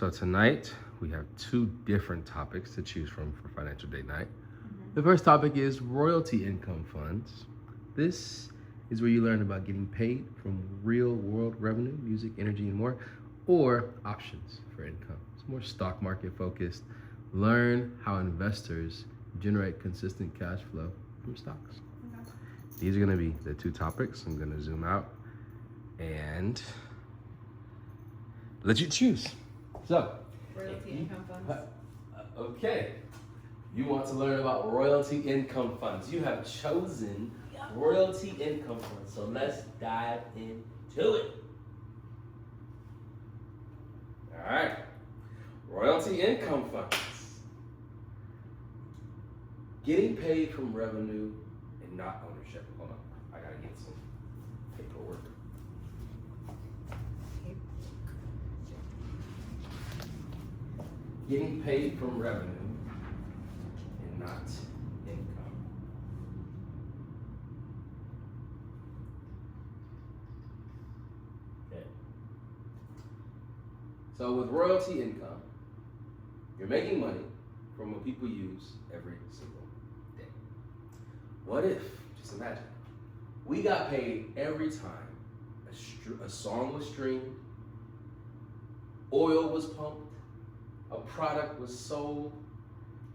So tonight we have two different topics to choose from for financial date night. The first topic is royalty income funds. This is where you learn about getting paid from real world revenue, music, energy, and more, or options for income. It's more stock market focused. Learn how investors generate consistent cash flow from stocks. These are going to be the two topics. I'm going to zoom out and let you choose. So, Royalty income funds. Okay. You want to learn about royalty income funds. You have chosen royalty income funds. So let's dive into it. All right. Royalty income funds. Getting paid from revenue and not ownership. Hold on. I got to get some paperwork. Getting paid from revenue and not income. Okay. So with royalty income, you're making money from what people use every single day. What if, just imagine, we got paid every time a song was streamed, oil was pumped, a product was sold.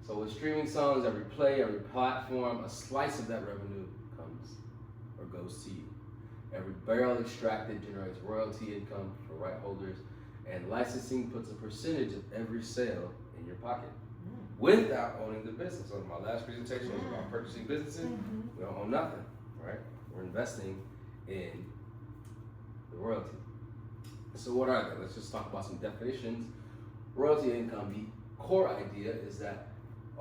So with streaming songs, every play, every platform, a slice of that revenue comes or goes to you. Every barrel extracted generates royalty income for right holders, and licensing puts a percentage of every sale in your pocket without owning the business. So my last presentation was about purchasing businesses. We don't own nothing, right? We're investing in the royalty. So what are they? Let's just talk about some definitions. Royalty income, the core idea is that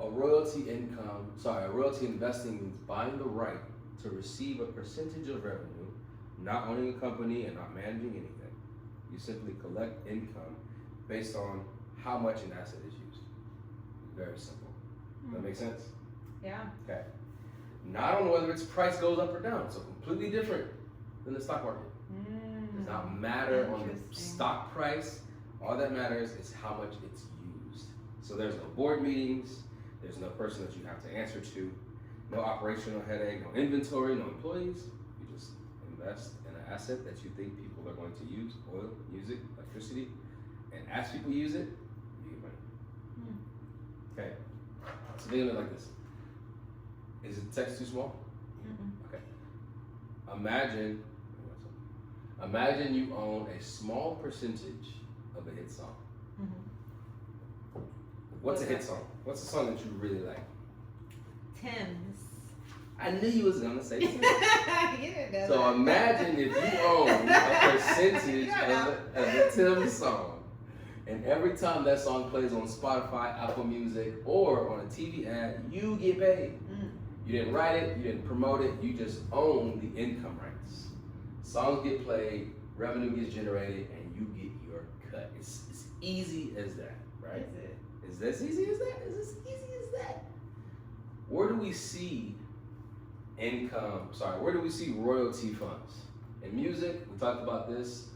a royalty investing means buying the right to receive a percentage of revenue, not owning a company and not managing anything. You simply collect income based on how much an asset is used. Very simple. Does that make sense? Yeah. Okay. Not on whether its price goes up or down. So completely different than the stock market. Does not matter on the stock price. All that matters is how much it's used. So there's no board meetings, there's no person that you have to answer to, no operational headache, no inventory, no employees. You just invest in an asset that you think people are going to use, oil, music, electricity, and as people use it, you get money. Okay, so think of it like this. Is the text too small? Okay. Imagine you own a small percentage of a hit song. What's a hit song? What's a song that you really like? Tim's. I knew you was gonna say Tim's. You didn't know So that. imagine if you own a percentage of a Tim's song, and every time that song plays on Spotify, Apple Music, or on a TV ad, you get paid. You didn't write it, you didn't promote it, you just own the income rights. Songs get played, revenue gets generated, and you get your cut. It's easy as that, right? Is it? Is this easy as that? Is this easy as that? Where do we see where do we see royalty funds? In music, we talked about this,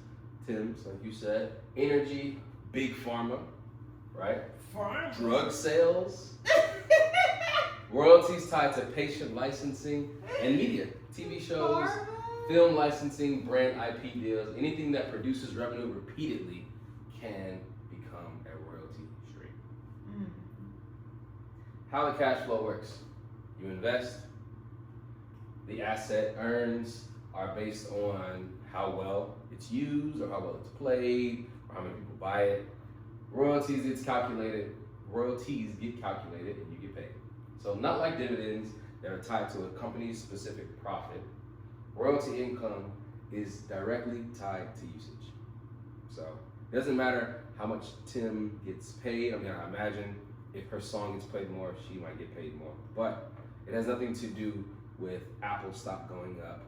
Tim's, like you said. Energy, big pharma, right? Pharma. Drug sales. Royalties tied to patient licensing and media, TV shows, film licensing, brand IP deals, anything that produces revenue repeatedly can become a royalty stream. How the cash flow works. You invest, the asset earns are based on how well it's used or how well it's played or how many people buy it. Royalties get calculated and you get paid. So not like dividends that are tied to a company's specific profit. Royalty income is directly tied to usage. So it doesn't matter how much Tim gets paid. I mean, I imagine if her song gets played more, she might get paid more. But it has nothing to do with Apple stock going up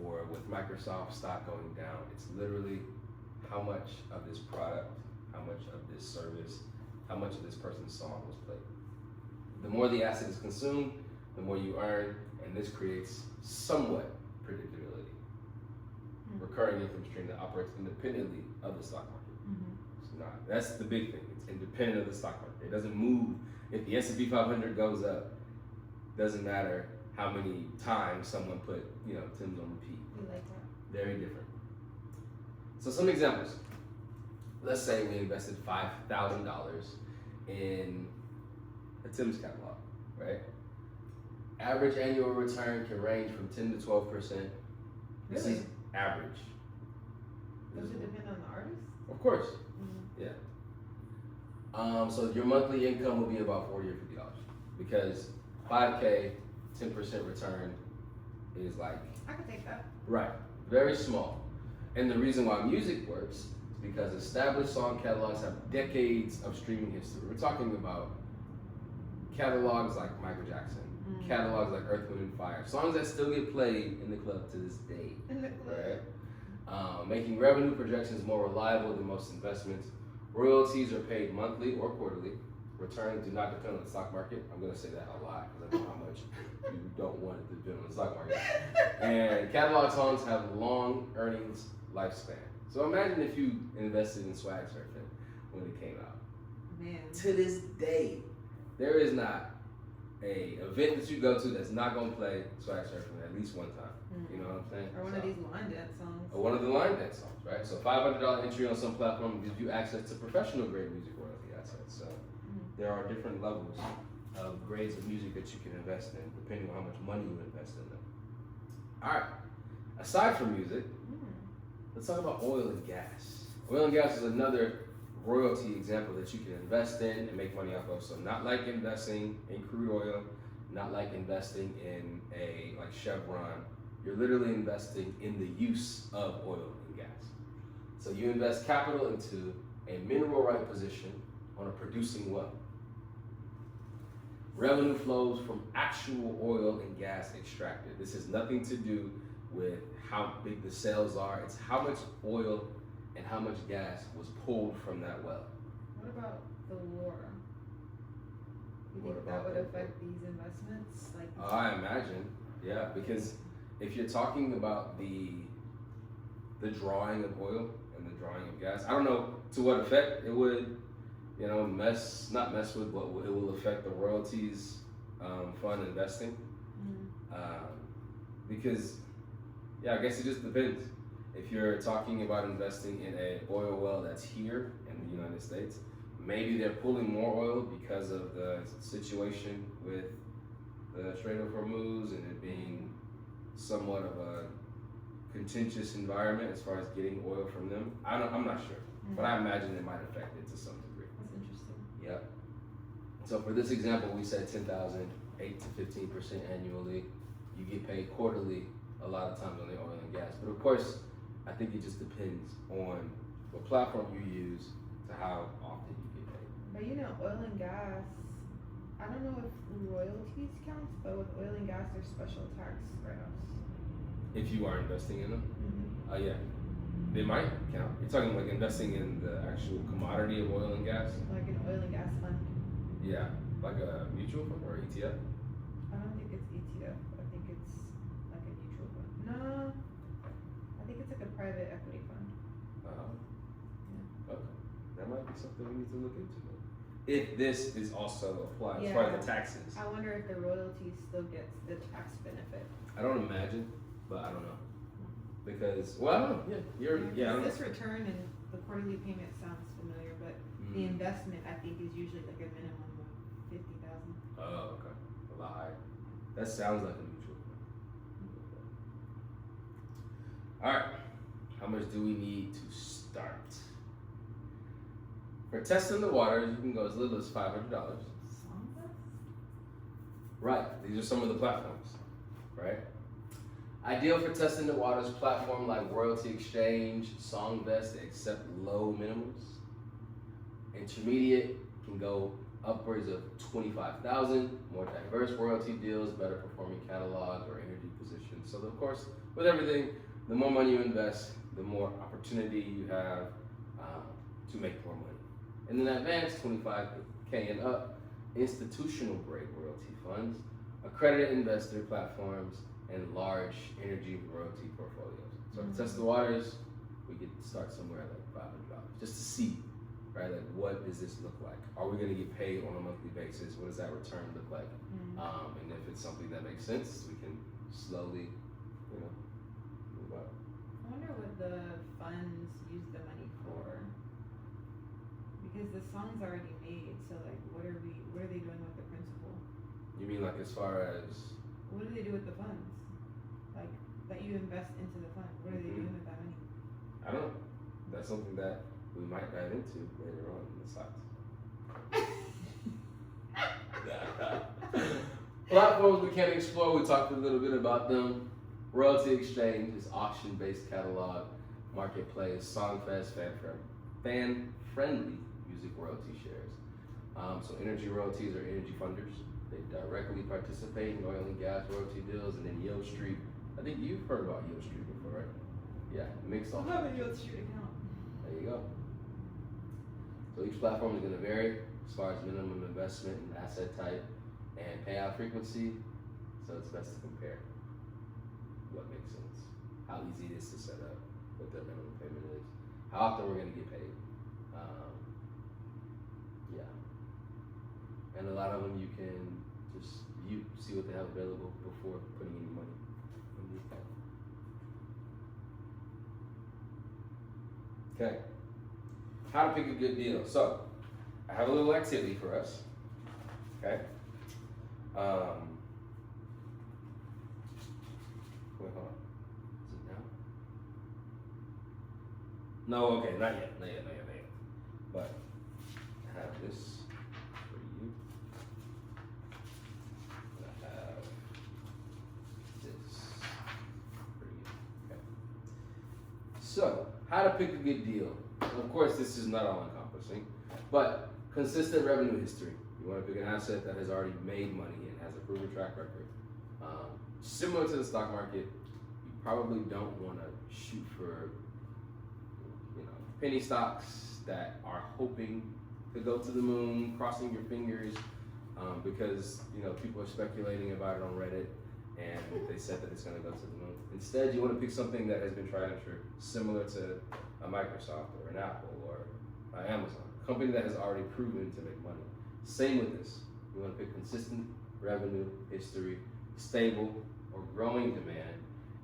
or with Microsoft stock going down. It's literally how much of this product, how much of this service, how much of this person's song was played. The more the asset is consumed, the more you earn, and this creates somewhat predictability. Recurring income stream that operates independently of the stock market. So not. That's the big thing. It's independent of the stock market. It doesn't move. If the S&P 500 goes up, doesn't matter how many times someone put, Tim's on repeat. You like that? Very different. So some examples. Let's say we invested $5,000 in a Tim's catalog, right? Average annual return can range from 10 to 12%. This Really? is average. Does it depend on the artist? Of course. Mm-hmm. Yeah. So your monthly income will be about $40 or $50 because 5K, 10% return is like I could take that. right, very small. And the reason why music works is because established song catalogs have decades of streaming history. We're talking about catalogs like Michael Jackson, catalogs like Earth, Wind, and Fire, songs that still get played in the club to this day. Right? Making revenue projections more reliable than most investments. Royalties are paid monthly or quarterly. Returns do not depend on the stock market. I'm going to say that a lot because I know how much you don't want it to depend on the stock market. And catalog songs have long earnings lifespan. So imagine if you invested in swag surfing when it came out. Man. To this day, there is not a event that you go to that's not going to play swag surfing at least one time. You know what I'm saying? Or one of these line dance songs. Or one of the line dance songs, right? So $500 entry on some platform gives you access to professional grade music royalty assets. So there are different levels of grades of music that you can invest in depending on how much money you invest in them. All right. Aside from music, let's talk about oil and gas. Oil and gas is another royalty example that you can invest in and make money off of. So not like investing in crude oil, not like investing in like Chevron. You're literally investing in the use of oil and gas. So you invest capital into a mineral right position on a producing well. Revenue flows from actual oil and gas extracted. This has nothing to do with how big the sales are. It's how much oil and how much gas was pulled from that well. What about the war? You What think about that would the affect these investments? Like I imagine, yeah, because if you're talking about the drawing of oil and the drawing of gas, I don't know to what effect it would, not mess with, but it will affect the royalties fund investing. Because, I guess it just depends. If you're talking about investing in an oil well that's here in the United States, maybe they're pulling more oil because of the situation with the Strait of Hormuz and it being somewhat of a contentious environment as far as getting oil from them. I'm not sure, but I imagine it might affect it to some degree. That's interesting. Yep. So for this example, we said 10,000, 8 to 15% annually. You get paid quarterly a lot of times on the oil and gas. But of course, I think it just depends on what platform you use to how often you get paid. But oil and gas, I don't know if royalties counts, but with oil and gas, there's special tax write-offs. If you are investing in them, yeah, they might count. You're talking like investing in the actual commodity of oil and gas? Like an oil and gas fund. Yeah, like a mutual fund or ETF? I don't think it's ETF. I think it's like a mutual fund. No, I think it's like a private equity fund. Okay. That might be something we need to look into. If this is also applied as far as the taxes. I wonder if the royalty still gets the tax benefit. I don't imagine, but I don't know. Because, well, I don't know. I don't know. This return and the quarterly payment sounds familiar, but the investment I think is usually like a minimum of $50,000. Oh, okay. A lot higher. That sounds like a mutual fund. All right. How much do we need to start? For testing the waters, you can go as little as $500. Right. These are some of the platforms, right? Ideal for testing the waters, platform like Royalty Exchange, Songvest, they accept low minimums. Intermediate can go upwards of 25,000. More diverse royalty deals, better performing catalogs or energy positions. So of course, with everything, the more money you invest, the more opportunity you have to make more money. And then advanced, 25K and up, institutional grade royalty funds, accredited investor platforms, and large energy royalty portfolios. So to test the waters, we could start somewhere at like $500 just to see right? Like, what does this look like? Are we going to get paid on a monthly basis? What does that return look like? And if it's something that makes sense, we can slowly, move up. I wonder what the funds use the money for. Because the song's already made, so like, what are they doing with the principal? You mean like as far as? What do they do with the funds? Like, that you invest into the fund, what are they doing with that money? I don't know. That's something that we might dive into later on in the slides. Platforms we can explore, we talked a little bit about them. Royalty exchange is auction-based catalog, marketplace, songfest, fan-friendly music royalty shares. So energy royalties are energy funders. They directly participate in oil and gas royalty deals, and then Yo Street. I think you've heard about Yo Street before, right? Yeah, mixed off. I have a Yo Street account. There you go. So each platform is going to vary as far as minimum investment and asset type and payout frequency. So it's best to compare what makes sense, how easy it is to set up, what their minimum payment is, how often we're going to get paid. And a lot of them you can just see what they have available before putting any money in the account. Okay. How to pick a good deal. So, I have a little activity for us. Okay. Wait, hold on. Is it now? No, okay, not yet. But I have this for you. And I have this for you. Okay. So, how to pick a good deal. Of course, this is not all encompassing, but consistent revenue history. You want to pick an asset that has already made money and has a proven track record. Similar to the stock market, you probably don't want to shoot for, penny stocks that are hoping to go to the moon, crossing your fingers, because people are speculating about it on Reddit, and they said that it's going to go to the moon. Instead, you want to pick something that has been tried and true, similar to a Microsoft or an Apple or Amazon, a company that has already proven to make money. Same with this. You want to pick consistent revenue history, stable or growing demand,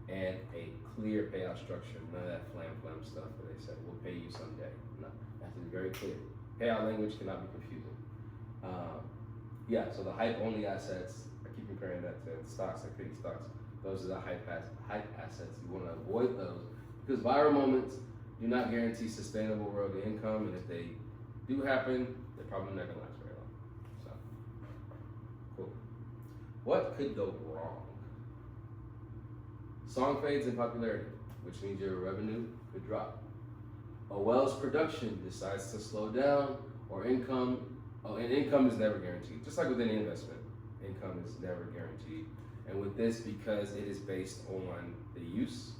and a clear payout structure. None of that flam stuff where they said, we'll pay you someday. No, it has to be very clear. Payout language cannot be confusing. So the hype-only assets, I keep comparing that to stocks, like penny stocks. Those are the hype assets. You want to avoid those because viral moments do not guarantee sustainable royalty income, and if they do happen, they're probably not going to last very long. So, cool. What could go wrong? Song fades in popularity, which means your revenue could drop. A well's production decides to slow down, or income is never guaranteed. Just like with any investment, income is never guaranteed. And with this, because it is based on the use,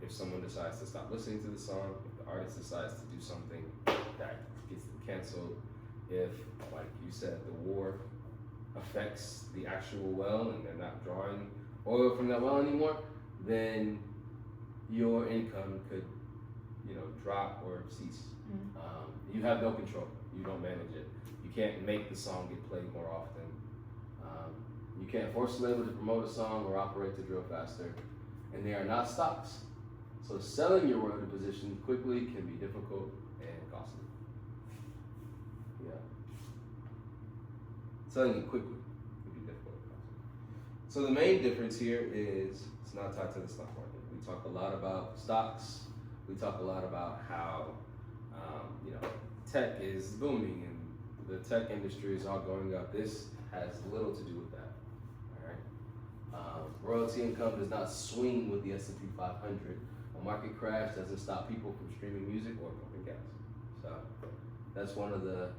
if someone decides to stop listening to the song, if the artist decides to do something that gets them canceled, if, like you said, the war affects the actual well and they're not drawing oil from that well anymore, then your income could, drop or cease. You have no control. You don't manage it. You can't make the song get played more often. You can't force a label to promote a song or operate to drill faster. And they are not stocks. So selling your royalty position quickly can be difficult and costly. Selling it quickly can be difficult and costly. So the main difference here is it's not tied to the stock market. We talk a lot about stocks. We talk a lot about how tech is booming and the tech industry is all going up. This has little to do with that. All right. Royalty income does not swing with the S&P 500. A market crash doesn't stop people from streaming music or pumping gas. So that's one of the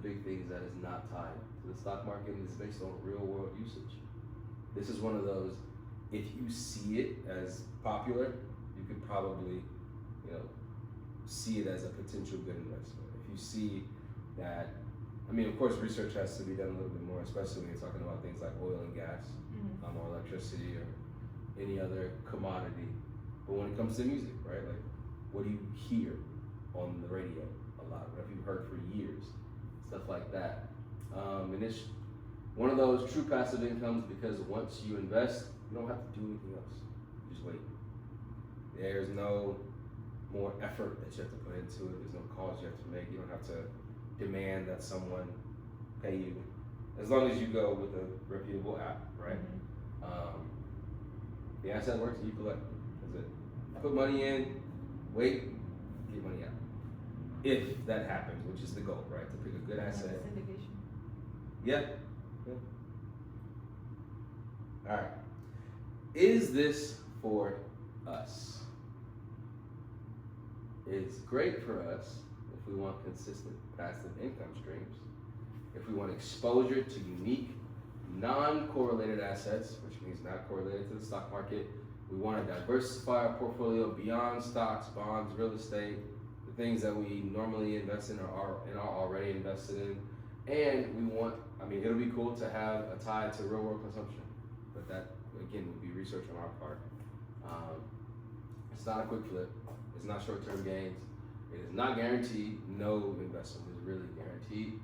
big things that is not tied to the stock market and is based on real world usage. This is one of those, if you see it as popular, you could probably, see it as a potential good investment. If you see that, of course, research has to be done a little bit more, especially when you're talking about things like oil and gas, or electricity, or any other commodity. But when it comes to music, right? Like, what do you hear? on the radio a lot, what have you heard for years, stuff like that. And it's one of those true passive incomes because once you invest, you don't have to do anything else. You just wait. There's no more effort that you have to put into it. There's no calls you have to make. You don't have to demand that someone pay you. As long as you go with a reputable app, right? Mm-hmm. The asset works and you collect it. That's it. Put money in, wait, get money out. If that happens, which is the goal, right? To pick a good asset. Syndication. Yeah. All right. Is this for us? It's great for us if we want consistent passive income streams, if we want exposure to unique, non-correlated assets, which means not correlated to the stock market. We want to diversify our portfolio beyond stocks, bonds, real estate, the things that we normally invest in or are already invested in. And we want, it'll be cool to have a tie to real world consumption, but that, again, would be research on our part. It's not a quick flip. It's not short-term gains. It is not guaranteed. No investment is really guaranteed.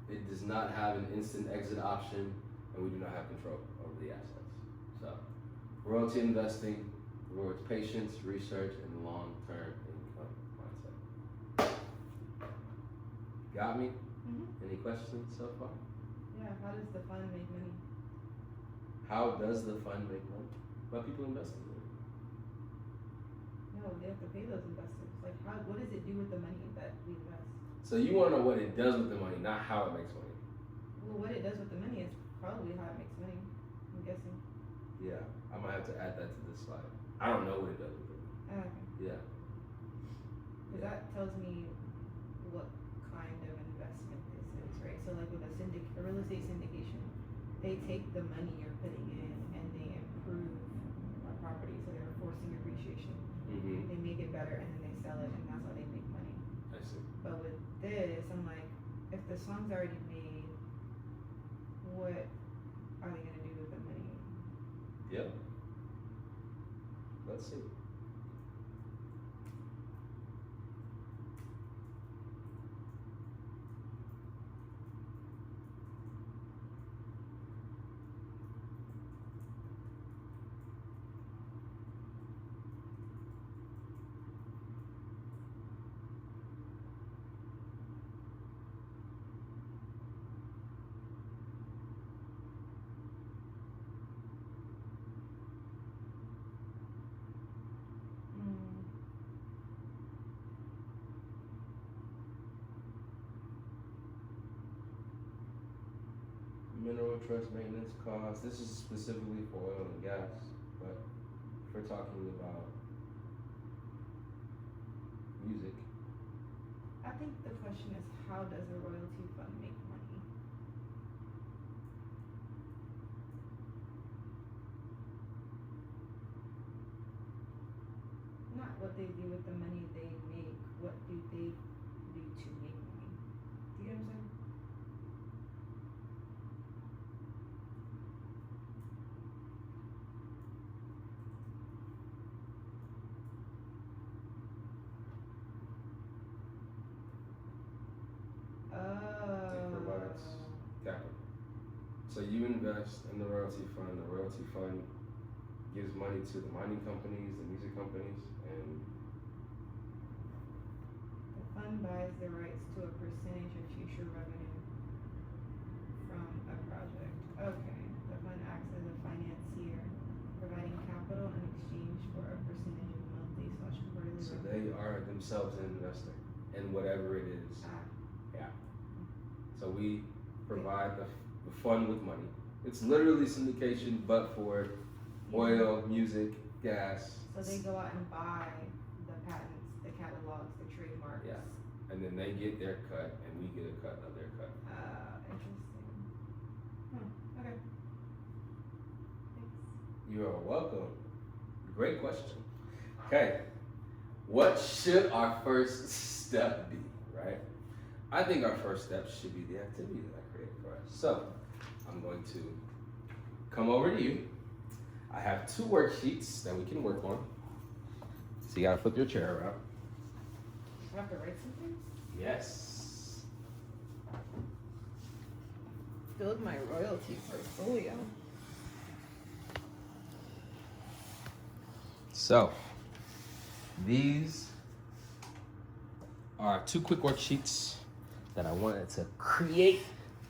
It does not have an instant exit option, and we do not have control over the assets. So, royalty investing rewards patience, research, and long-term income mindset. Got me? Mm-hmm. Any questions so far? Yeah, how does the fund make money? How does the fund make money? By people investing in it. No, they have to pay those investors. Like, what does it do with the money that we invest? So you want to know what it does with the money, not how it makes money. Well, what it does with the money is probably how it makes money, I'm guessing. Yeah, I might have to add that to this slide. I don't know what it does with it. Oh, okay. Yeah. Because that tells me what kind of investment this is, right? So like with a real estate syndication, they take the money you're putting in and they improve a property, so they're forcing appreciation. Mm-hmm. They make it better and then they sell it, and that's how they make money. I see. But with this, I'm like, if the song's already made, what are they gonna do with the money? Yep. Let's see. Mineral trust maintenance costs. This is specifically for oil and gas, but if we're talking about music, I think the question is, how does a royalty fund make money? Not what they do with the money they make, what do they do to make money? Do you get what I'm saying? it provides capital. So you invest in the royalty fund. The royalty fund gives money to the mining companies, the music companies, and The fund buys the rights to a percentage of future revenue from a project. Okay, the fund acts as a financier, providing capital in exchange for a percentage of monthly/quarterly so revenue. they are themselves an investor in whatever it is. Yeah. So we provide the fund with money. It's literally syndication, but for oil, music, gas. So they go out and buy the patents, the catalogs, the trademarks. Yeah. And then they get their cut, and we get a cut of their cut. Interesting. Okay. Thanks. You are welcome. Great question. Okay. What should our first step be, right? I think our first step should be the activity that I created for us. So I'm going to come over to you. I have 2 worksheets that we can work on. So you gotta flip your chair around. I have to write something? Yes. Build my royalty portfolio. So, these are 2 quick worksheets that I wanted to create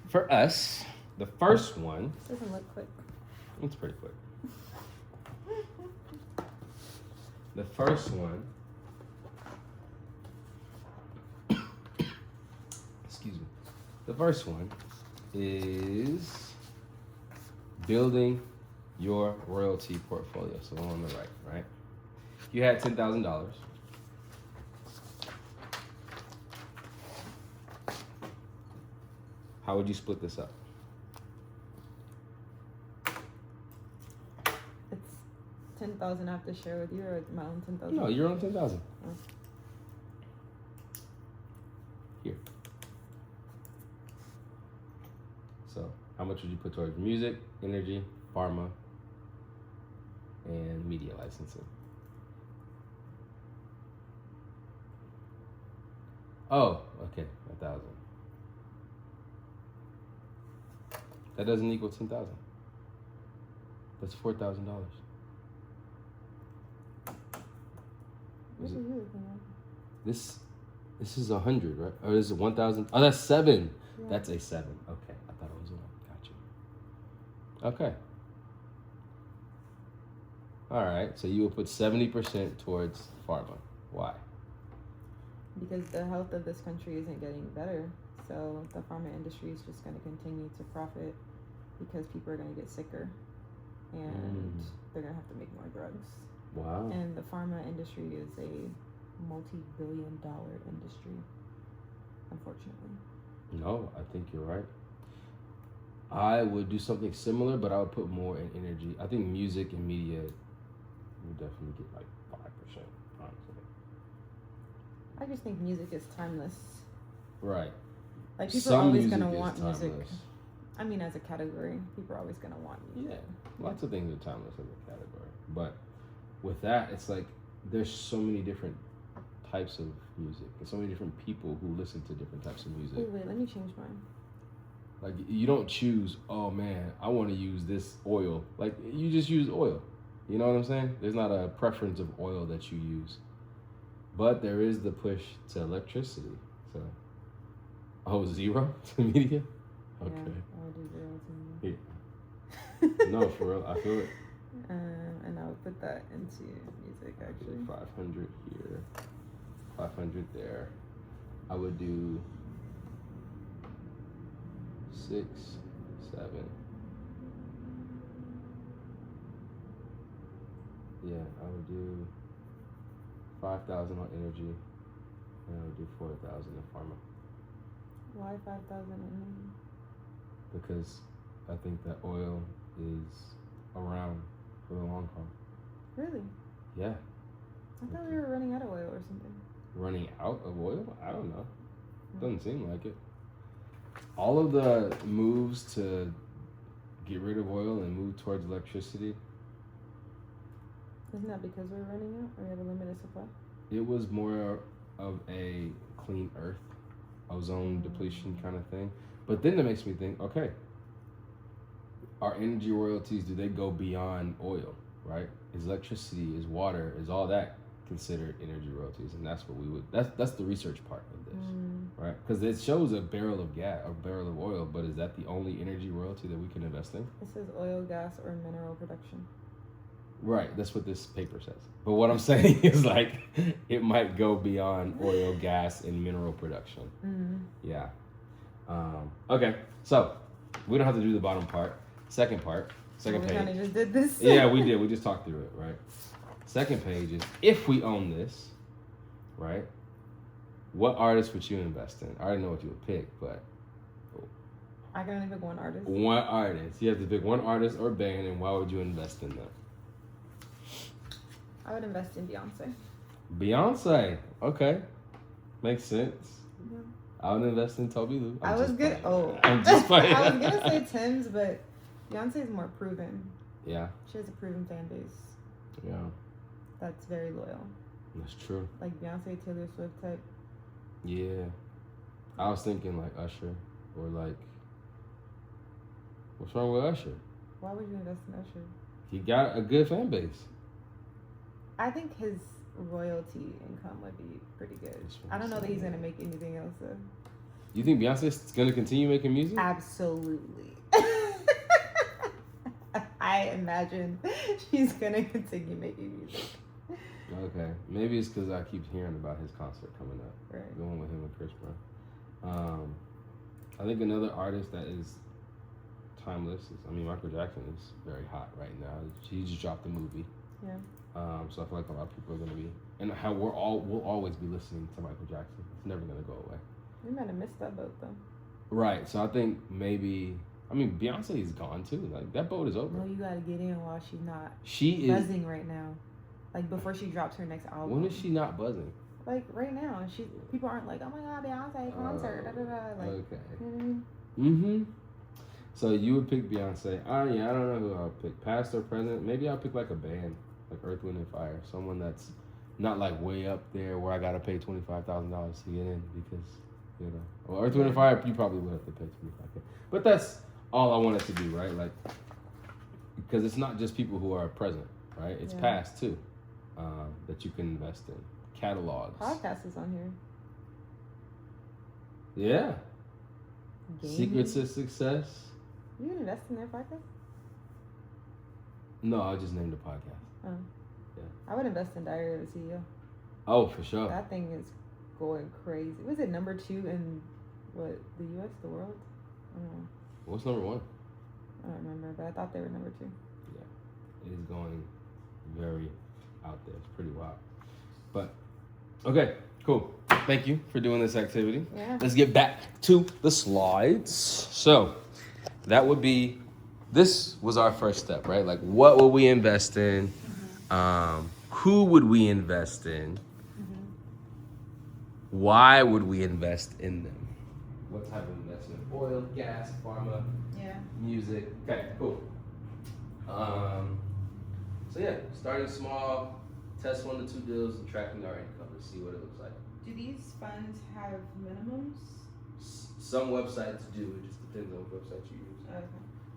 for us. The first one, This doesn't look quick. it's pretty quick. The first one, excuse me. The first one is building your royalty portfolio. So the one on the right? You had $10,000. How would you split this up? It's 10,000 I have to share with you, or my own 10,000? No, your own 10,000. Oh. Here. So, how much would you put towards music, energy, pharma, and media licensing? Oh, okay, 1,000. That doesn't equal 10,000. That's $4,000. What are you looking at? This is 100, right? Or is it 1,000? Oh, that's 7. Yeah. That's a 7. Okay, I thought it was 1. Got you. Okay. All right. So you will put 70% towards pharma. Why? Because the health of this country isn't getting better. So the pharma industry is just going to continue to profit because people are going to get sicker and they're going to have to make more drugs. Wow. And the pharma industry is a multi-billion-dollar industry, unfortunately. No, I think you're right. I would do something similar, but I would put more in energy. I think music and media would definitely get like 5%, honestly. I just think music is timeless. Right. Like, people are always going to want music. I mean, as a category, people are always going to want music. Yeah, lots of things are timeless as a category. But with that, it's like there's so many different types of music and so many different people who listen to different types of music. Wait, let me change mine. Like, you don't choose, oh man, I want to use this oil. Like, you just use oil. You know what I'm saying? There's not a preference of oil that you use. But there is the push to electricity. So, 0 to media? Okay. Yeah, I would do 0 to media. Yeah. No, for real, I feel it. And I would put that into music, actually. 500 here, 500 there. I would do 6, 7. Yeah, I would do 5,000 on energy, and I would do 4,000 in pharma. Why 5,000 in? Because I think that oil is around for the long haul. Really? Yeah. I thought we were running out of oil or something. Running out of oil? I don't know. Doesn't seem like it. All of the moves to get rid of oil and move towards electricity, Isn't that because we're running out, or we have a limited supply? it was more of a clean earth, ozone depletion kind of thing. But then that makes me think, okay, our energy royalties, do they go beyond oil, right? Is electricity, is water, is all that considered energy royalties? And that's what we would, that's the research part of this, right? Because it shows a barrel of gas, a barrel of oil, but is that the only energy royalty that we can invest in? It says oil, gas, or mineral production. Right, that's what this paper says. But what I'm saying is, like, it might go beyond oil, gas, and mineral production. Yeah. Okay, so we don't have to do the bottom part. Second page. We kind of just did this. Yeah, we did. We just talked through it, right? Second page is, if we own this, right, what artist would you invest in? I already know what you would pick, but... I can only pick one artist. One artist. You have to pick one artist or band, and why would you invest in them? I would invest in Beyonce. Beyonce. Okay. Makes sense. Yeah. I would invest in Toby Lou. I was good. Oh. I'm just playing. I was going to say Tim's, but Beyonce is more proven. Yeah. She has a proven fan base. Yeah. That's very loyal. That's true. Like Beyonce, Taylor Swift type. Yeah. I was thinking like Usher or like, what's wrong with Usher? Why would you invest in Usher? He got a good fan base. I think his royalty income would be pretty good. I don't know that he's gonna make anything else though. You think Beyonce's gonna continue making music? Absolutely. I imagine she's gonna continue making music. Okay, maybe it's because I keep hearing about his concert coming up. Right. The one with him and Chris Brown. I think another artist that is timeless is, Michael Jackson is very hot right now. He just dropped a movie. Yeah. So I feel like a lot of people are gonna be, and how we'll always be listening to Michael Jackson. It's never gonna go away. We might have missed that boat though. Right. So I think maybe, Beyonce is gone too. Like that boat is over. No, you gotta get in while she's not She buzzing right now. Like before she drops her next album. When is she not buzzing? Like right now, people aren't like, oh my god, Beyonce concert, da da da. Like, okay. You know what I mean? Mm-hmm. So you would pick Beyonce. Yeah, I don't know who I'll pick. Past or present? Maybe I'll pick like a band, like Earth, Wind and Fire. Someone that's not like way up there where I gotta pay $25,000 to get in because, Well, Earth, Wind and Fire, you probably would have to pay $25,000. But that's all I wanted to do, right? Like, because it's not just people who are present, right? It's past too, that you can invest in. Catalogs. Podcast is on here. Yeah. Gaming. Secrets of Success. You can invest in their podcast? No, I just named the podcast. Oh. Yeah. I would invest in Diary of a CEO. Oh, for sure. That thing is going crazy. Was it number 2 in what, the US, the world? I don't know. What's number 1? I don't remember, but I thought they were number 2. Yeah. It is going very out there. It's pretty wild. But okay, cool. Thank you for doing this activity. Yeah. Let's get back to the slides. So this was our first step, right? Like, what would we invest in? Mm-hmm. Who would we invest in? Mm-hmm. Why would we invest in them? What type of investment? Oil, gas, pharma, music. Okay, cool. So yeah, starting small, test 1 to 2 deals, and tracking our income to see what it looks like. Do these funds have minimums? Some websites do. It just depends on what website you use. Okay.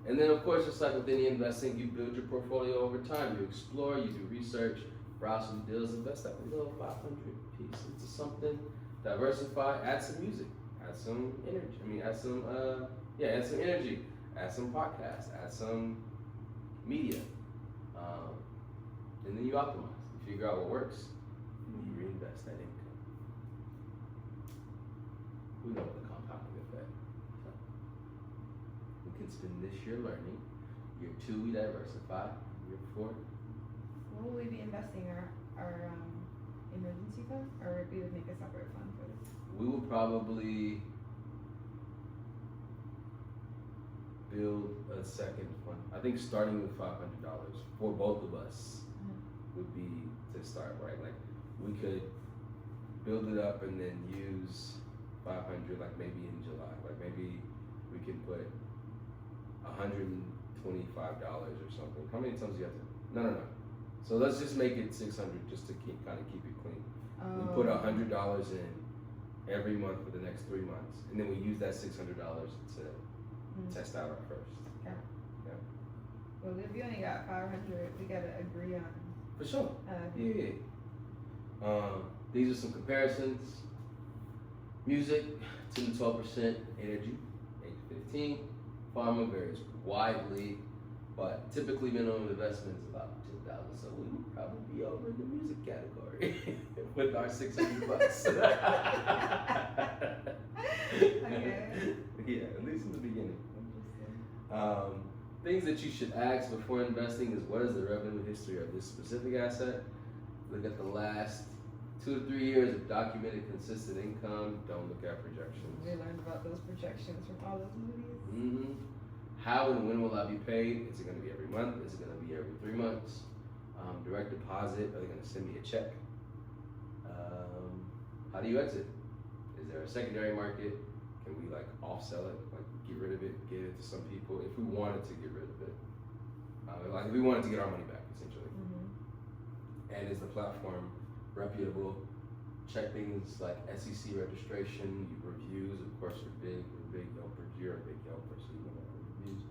And then, of course, just like with any investing, you build your portfolio over time. You explore, you do research, browse some deals, invest like a little 500 piece into something, diversify, add some music, add some energy. Add some energy, add some podcasts, add some media, and then you optimize. You figure out what works, and you reinvest that income. We know the compounding effect. We can spend this year learning. Year 2, we diversify. Year 4. What will we be investing our emergency fund, or we would make a separate fund for this? We will probably build a second fund. I think starting with $500 for both of us would be to start, right? Like, we could build it up and then use 500, like maybe in July. Like maybe we can put $125 or something. How many times do you have to? No. So let's just make it 600 just to keep it clean. We put $100 in every month for the next 3 months, and then we use that $600 to test out our first. Yeah. Yeah. Well, if you only got 500, we gotta agree on. For sure. Yeah. These are some comparisons. Music, 10 to 12%. Energy, 8 to 15. Pharma varies widely, but typically minimum investment is about $10,000. So we would probably be over in the music category with our $600. Okay. Yeah, at least in the beginning. Things that you should ask before investing is, what is the revenue history of this specific asset? Look at the last 2 to 3 years of documented consistent income. Don't look at projections. We learned about those projections from all those movies. Mm-hmm. How and when will I be paid? Is it going to be every month? Is it going to be every 3 months? Direct deposit? Are they going to send me a check? How do you exit? Is there a secondary market? Can we like off-sell it? Like get rid of it, give it to some people if we wanted to get rid of it. Like if we wanted to get our money back, essentially. Mm-hmm. And is the platform reputable, check things like SEC registration, reviews. Of course, we're big helpers. You're a big helper, so you know about the reviews.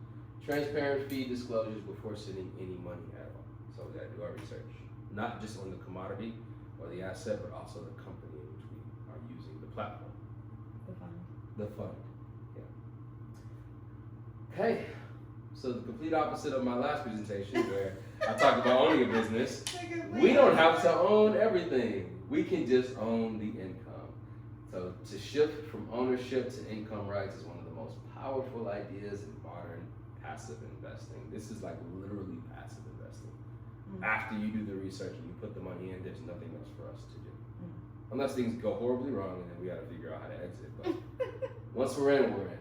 Transparent fee disclosures before sending any money at all. So we gotta do our research, not just on the commodity or the asset, but also the company in which we are using the platform. The fund. The fund. Yeah. Okay. So the complete opposite of my last presentation, where I talked about owning a business. We don't have to own everything. We can just own the income. So to shift from ownership to income rights is one of the most powerful ideas in modern passive investing. This is like literally passive investing. After you do the research and you put the money in, there's nothing else for us to do. Unless things go horribly wrong and then we gotta figure out how to exit. But once we're in, we're in.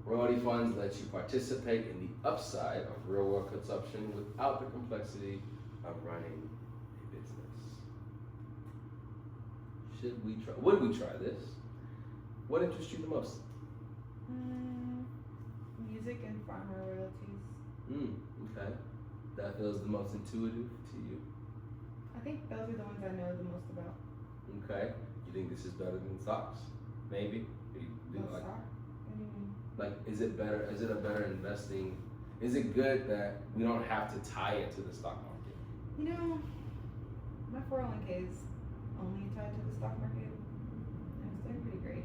Royalty funds let you participate in the upside of real world consumption without the complexity of running a business. Would we try this? What interests you the most? Music and farmer royalties. Okay. That feels the most intuitive to you. I think those are the ones I know the most about. Okay. You think this is better than stocks? Maybe. Stock? Like, is it better? Is it a better investing? Is it good that we don't have to tie it to the stock market? You know, my 401k is only tied to the stock market. And they're pretty great.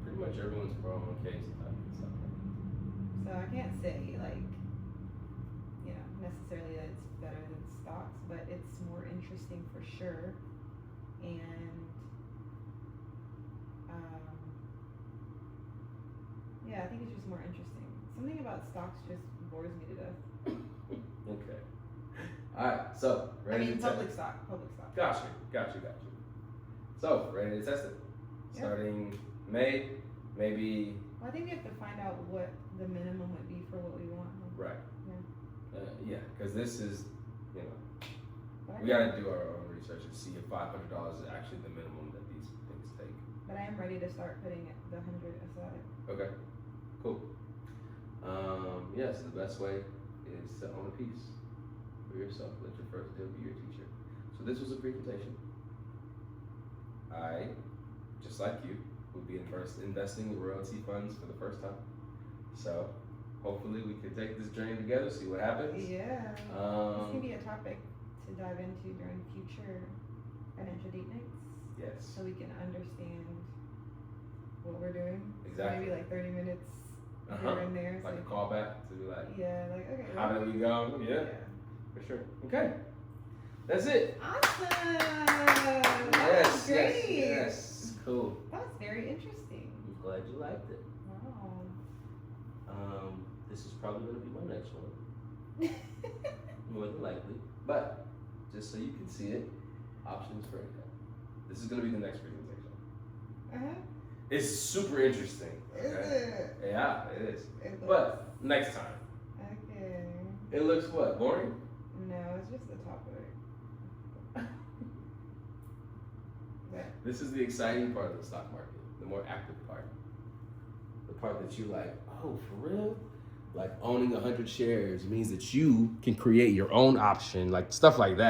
Pretty much everyone's 401k is tied to the stock market. So I can't say like, you know, necessarily that it's better than stocks, but it's more interesting for sure. And yeah, I think it's just more interesting. Something about stocks just bores me to death. Okay. All right. So ready to public stock. Gotcha. So ready to test it. Yep. Starting May, maybe. Well, I think we have to find out what the minimum would be for what we want. Right. Yeah. Yeah, because this is, you know, But we gotta do our own research and see if $500 is actually the minimum that these things take. But I am ready to start putting the 100 aside. Okay. Cool. Yes, the best way is to own a piece for yourself. Let your first deal be your teacher. So this was a presentation. I, just like you, will be investing in royalty funds for the first time. So hopefully we can take this journey together, see what happens. Yeah. This can be a topic to dive into during future financial date nights. Yes. So we can understand what we're doing. Exactly. So maybe like 30 minutes here and there. Like so a callback to be like, yeah, like okay. how did we go? Yeah, for sure. Okay. That's it. Awesome. That was great. Yes. Cool. That was very interesting. I'm glad you liked it. Wow. This is probably going to be my next one. More than likely. But just so you can see it, options for income. This is going to be the next presentation. It's super interesting. Okay? Is it? Yeah, it is. It But next time. Okay. It looks what? Boring? No, it's just the topic. This is the exciting part of the stock market, the more active part. The part that you like, oh, for real? Like owning 100 shares means that you can create your own option, like stuff like that.